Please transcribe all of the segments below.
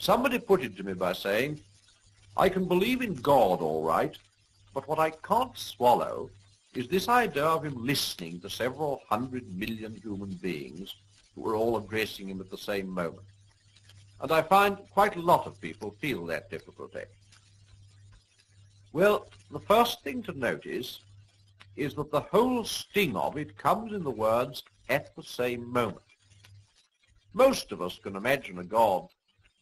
Somebody put it to me by saying, I can believe in God all right, but what I can't swallow is this idea of him listening to several 100 million human beings who are all addressing him at the same moment. And I find quite a lot of people feel that difficulty. Well, the first thing to notice is that the whole sting of it comes in the words, at the same moment. Most of us can imagine a God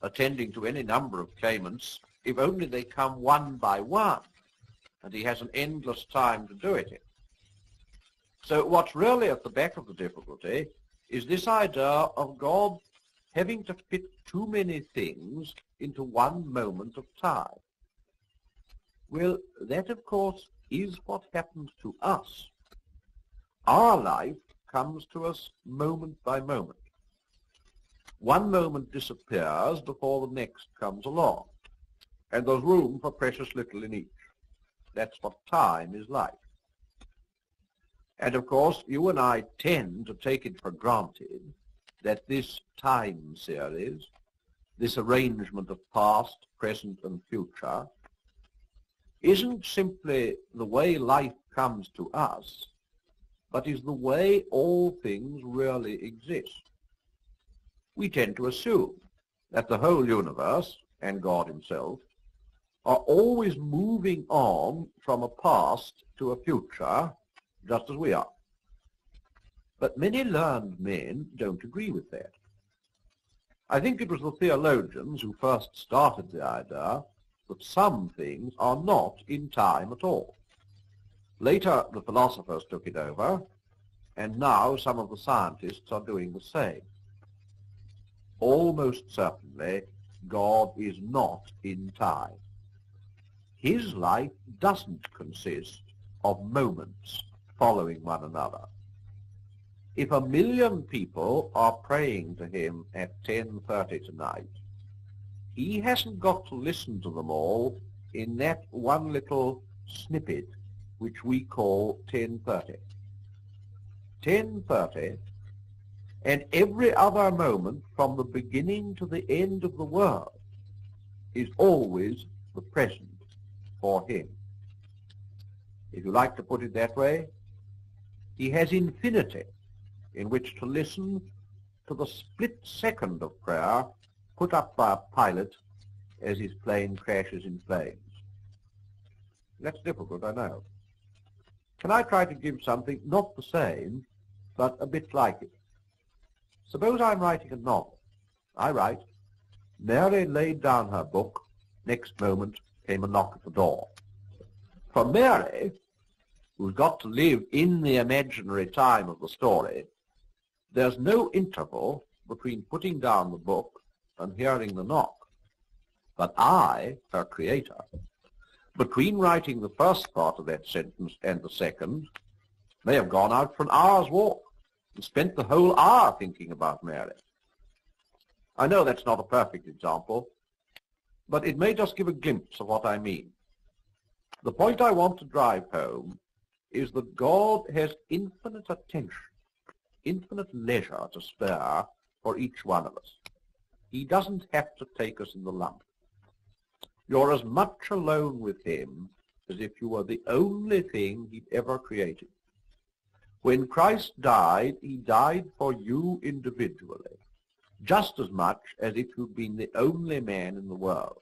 attending to any number of claimants if only they come one by one, and he has an endless time to do it in. So what's really at the back of the difficulty is this idea of God having to fit too many things into one moment of time. Well, that, of course, is what happens to us. Our life comes to us moment by moment. One moment disappears before the next comes along, and there's room for precious little in each. That's what time is like. And of course, you and I tend to take it for granted that this time series, this arrangement of past, present, and future, isn't simply the way life comes to us, but is the way all things really exist. We tend to assume that the whole universe, and God himself, are always moving on from a past to a future, just as we are. But many learned men don't agree with that. I think it was the theologians who first started the idea that some things are not in time at all. Later, the philosophers took it over, and now some of the scientists are doing the same. Almost certainly, God is not in time. His life doesn't consist of moments following one another. If 1 million people are praying to him at 10:30 tonight, he hasn't got to listen to them all in that one little snippet which we call 10:30. 10:30, and every other moment from the beginning to the end of the world is always the present for him. If you like to put it that way, he has infinity in which to listen to the split second of prayer put up by a pilot as his plane crashes in flames. That's difficult, I know. Can I try to give something not the same, but a bit like it? Suppose I'm writing a novel. I write, Mary laid down her book. Next moment came a knock at the door. For Mary, who's got to live in the imaginary time of the story, there's no interval between putting down the book and hearing the knock. But I, her creator, between writing the first part of that sentence and the second, may have gone out for an hour's walk and spent the whole hour thinking about Mary. I know that's not a perfect example, but it may just give a glimpse of what I mean. The point I want to drive home is that God has infinite attention, infinite leisure to spare for each one of us. He doesn't have to take us in the lump. You're as much alone with him as if you were the only thing he'd ever created. When Christ died, he died for you individually, just as much as if you'd been the only man in the world.